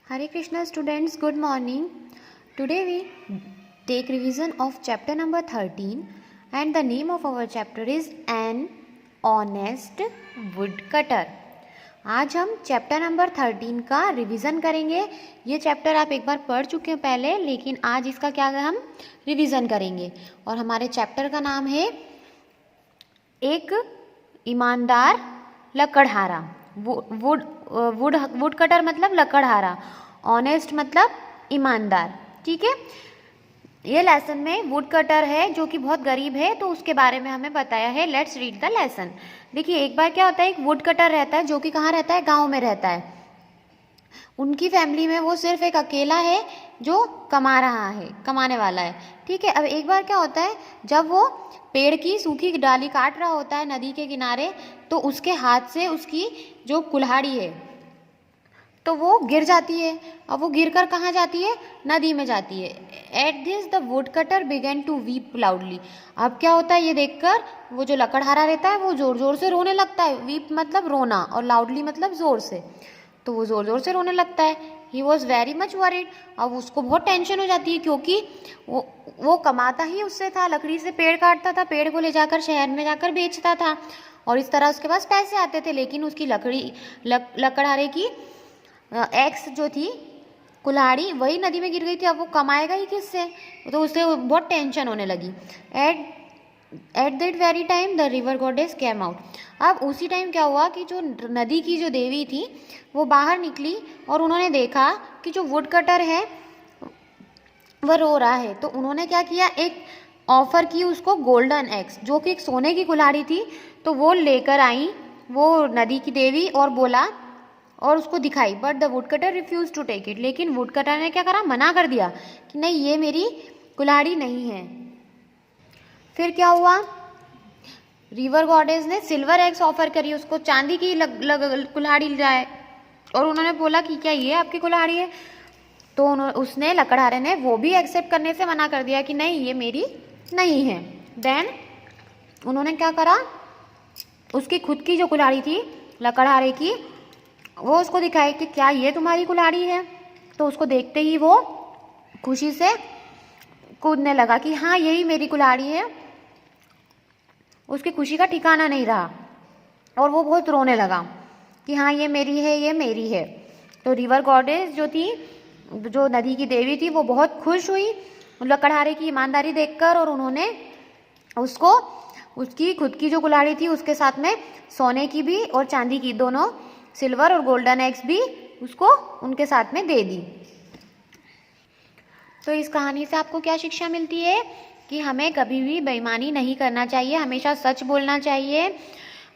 Hare Krishna students, good morning. Today we take revision of chapter number 13 and the name of our chapter is An Honest Woodcutter. आज हम chapter number 13 का revision करेंगे. ये chapter आप एक बार पढ़ चुके हैं पहले, लेकिन आज इसका क्या हम रिवीजन करेंगे. और हमारे चैप्टर का नाम है एक ईमानदार लकड़हारा. वुड कटर मतलब लकड़हारा, ऑनेस्ट मतलब ईमानदार. ठीक है, ये लेसन में वुड कटर है जो कि बहुत गरीब है, तो उसके बारे में हमें बताया है. Let's read the lesson. देखिए, एक बार क्या होता है, एक वुड कटर रहता है जो कि कहाँ रहता है, गांव में रहता है. उनकी फैमिली में वो सिर्फ एक अकेला है जो कमा रहा है, कमाने वाला है. ठीक है, अब एक बार क्या होता है, जब वो पेड़ की सूखी डाली काट रहा होता है नदी के किनारे, तो उसके हाथ से उसकी जो कुल्हाड़ी है तो वो गिर जाती है. अब वो गिरकर कहाँ जाती है, नदी में जाती है. At this the wood cutter began to weep loudly. अब क्या होता है, ये देखकर वो जो लकड़हारा रहता है वो जोर जोर से रोने लगता है. वीप मतलब रोना और लाउडली मतलब जोर से, तो वो जोर जोर से रोने लगता है. He was very much worried. अब उसको बहुत टेंशन हो जाती है, क्योंकि वो कमाता ही उससे था, लकड़ी से पेड़ काटता था, पेड़ को ले जाकर शहर में जाकर बेचता था और इस तरह उसके पास पैसे आते थे. लेकिन उसकी लकड़हारे की एक्स जो थी कुल्हाड़ी, वही नदी में गिर गई थी. अब वो कमाएगा ही किससे, तो उससे बहुत टेंशन होने लगी. At that very time the river goddess came out. अब उसी टाइम क्या हुआ कि जो नदी की जो देवी थी वो बाहर निकली और उन्होंने देखा कि जो वुड कटर है वह रो रहा है. तो उन्होंने क्या किया, एक ऑफर की उसको गोल्डन एक्स, जो कि एक सोने की कुल्हाड़ी थी, तो वो लेकर आई वो नदी की देवी और बोला और उसको दिखाई. But the wood cutter refuse to take it. लेकिन वुड कटर ने क्या करा, मना कर दिया कि नहीं, ये मेरी कुल्हाड़ी नहीं है. फिर क्या हुआ, रिवर गॉडेस ने सिल्वर एग्स ऑफर करी उसको, चांदी की कुल्हाड़ी लाए और उन्होंने बोला कि क्या ये आपकी कुल्हाड़ी है. तो उसने, लकड़हारे ने, वो भी एक्सेप्ट करने से मना कर दिया कि नहीं, ये मेरी नहीं है. देन उन्होंने क्या करा, उसकी खुद की जो कुल्हाड़ी थी लकड़हारे की, वो उसको दिखाई कि क्या ये तुम्हारी कुल्हाड़ी है. तो उसको देखते ही वो खुशी से कूदने लगा कि हाँ, यही मेरी कुल्हाड़ी है. उसकी खुशी का ठिकाना नहीं रहा और वो बहुत रोने लगा कि हाँ, ये मेरी है, ये मेरी है. तो रिवर गॉडेस जो थी, जो नदी की देवी थी, वो बहुत खुश हुई लकड़हारे की ईमानदारी देखकर, और उन्होंने उसको उसकी खुद की जो कुल्हाड़ी थी उसके साथ में सोने की भी और चांदी की, दोनों सिल्वर और गोल्डन एग्स भी उसको उनके साथ में दे दी. तो इस कहानी से आपको क्या शिक्षा मिलती है कि हमें कभी भी बेईमानी नहीं करना चाहिए, हमेशा सच बोलना चाहिए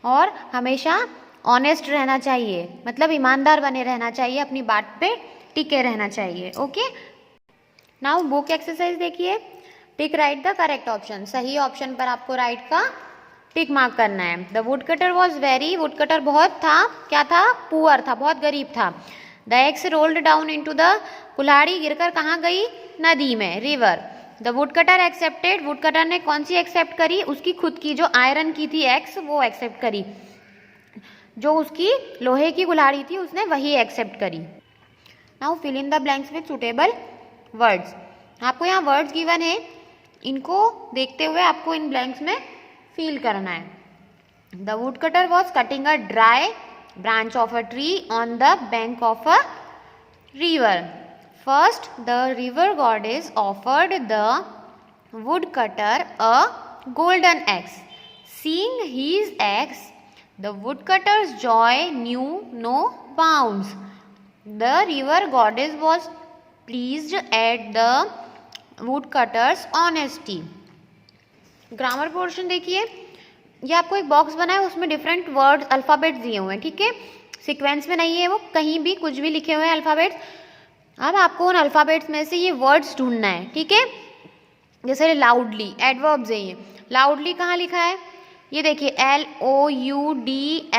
और हमेशा ऑनेस्ट रहना चाहिए, मतलब ईमानदार बने रहना चाहिए, अपनी बात पे टिके रहना चाहिए. ओके, नाउ बुक एक्सरसाइज देखिए. टिक राइट द करेक्ट ऑप्शन. सही ऑप्शन पर आपको राइट का टिक मार्क करना है. The wood cutter was very, would cutter बहुत था, क्या था, पुअर था, बहुत गरीब था. The x rolled down into the, कुल्हाड़ी गिरकर कहाँ गई, नदी में, river. The wood cutter accepted, would cutter ने कौन सी एक्सेप्ट करी, उसकी खुद की जो आयरन की थी एक्स, वो एक्सेप्ट करी. जो उसकी लोहे की कुल्हाड़ी थी उसने वही एक्सेप्ट करी. Now fill in the blanks with suitable words. आपको यहाँ वर्ड्स गिवन है, इनको देखते हुए आपको इन ब्लैंक्स में फील करना है. The wood cutter was cutting a dry branch of a tree on the bank of a river. First, the river goddess offered the woodcutter a golden axe. Seeing his axe, the woodcutter's joy knew no bounds. The river goddess was pleased at the woodcutter's honesty. Grammar portion देखिए. ये आपको एक box बना है, उसमें different word alphabet दिए हुए हैं. ठीक है, सीक्वेंस में नहीं है, वो कहीं भी कुछ भी लिखे हुए हैं अल्फ़ाबेट्स. अब आपको उन अल्फ़ाबेट्स में से ये वर्ड्स ढूंढना है. ठीक है, जैसे लाउडली, एडवर्ब्स है ये. लाउडली कहाँ लिखा है, ये देखिए, LOUDLY,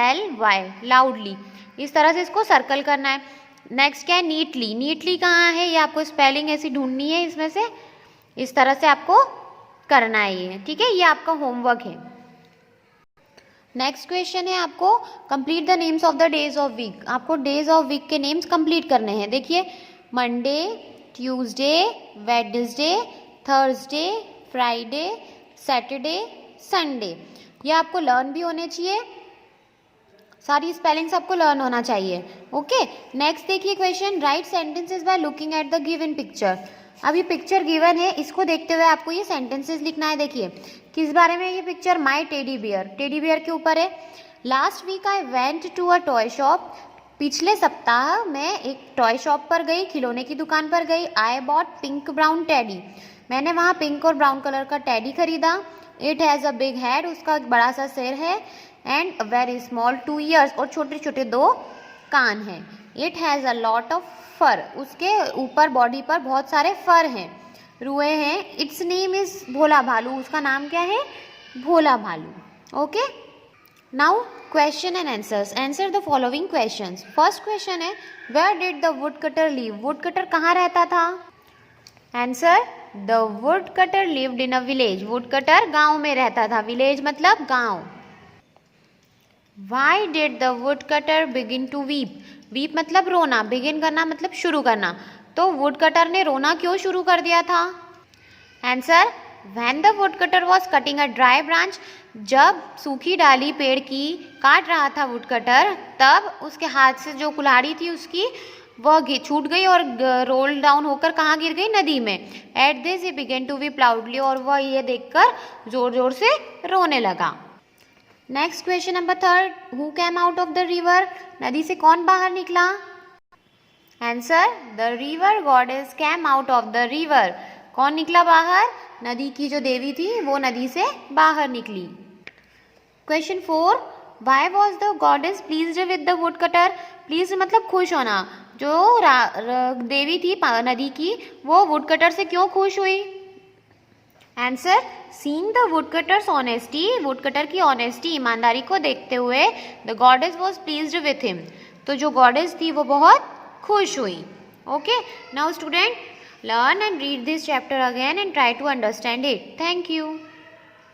लाउडली. इस तरह से इसको सर्कल करना है. नेक्स्ट क्या है, नीटली. नीटली कहाँ है, ये आपको स्पेलिंग ऐसी ढूंढनी है, इसमें से इस तरह से आपको करना है ये. ठीक है, ये आपका होमवर्क है. नेक्स्ट क्वेश्चन है आपको complete the names of the days of week. आपको डेज ऑफ वीक के नेम्स कंप्लीट करने हैं। देखिए, Monday, Tuesday, Wednesday, Thursday, Friday, Saturday, Sunday. ये आपको लर्न भी होने चाहिए, सारी स्पेलिंग्स आपको लर्न होना चाहिए। ओके, नेक्स्ट देखिए question, right sentences by looking at the given picture. अब ये पिक्चर गिवन है, इसको देखते हुए आपको ये सेंटेंसेस लिखना है। देखिए किस बारे में ये picture, my teddy bear, teddy bear के ऊपर है। Last week I went to a toy shop, पिछले सप्ताह मैं एक टॉय शॉप पर गई, खिलौने की दुकान पर गई। I bought pink brown teddy, मैंने वहाँ पिंक और ब्राउन कलर का टेडी खरीदा। It has a big head, उसका एक बड़ा सा सिर है। एंड वेरी स्मॉल 2 ईयर्स, और छोटे छोटे 2 कान हैं। It has a lot of fur, उसके ऊपर बॉडी पर बहुत सारे फर हैं, रुए हैं। इट्स नेम इज भोला भालू, उसका नाम क्या है, भोला भालू। Okay, now question and answers. Answer the following questions. First question है, where did the wood cutter live, wood cutter कहाँ रहता था। Answer, the wood cutter lived in a village, wood cutter गांव में रहता था, विलेज मतलब गांव। Why did the woodcutter begin to weep? Weep मतलब रोना, begin करना मतलब शुरू करना। तो woodcutter ने रोना क्यों शुरू कर दिया था। Answer, when the woodcutter was cutting a dry branch, जब सूखी डाली पेड़ की काट रहा था woodcutter, तब उसके हाथ से जो कुल्हाड़ी थी उसकी वह छूट गई और रोल डाउन होकर कहाँ गिर गई, नदी में। At this he began to weep loudly, और वह ये देखकर जोर जोर से रोने लगा। Next question number 3, who came out of the river, नदी से कौन बाहर निकला। Answer, the river goddess came out of the river, कौन निकला बाहर, नदी की जो देवी थी वो नदी से बाहर निकली। Question 4, why was the goddess pleased with the wood cutter, please मतलब खुश होना, जो देवी थी नदी की वो वुड कटर से क्यों खुश हुई। Answer, seeing the woodcutter's honesty, woodcutter की ऑनेस्टी ईमानदारी को देखते हुए, the goddess was pleased with him, तो जो गॉडेस थी वो बहुत खुश हुई। Okay, now student learn and read this chapter again and try to understand it. Thank you.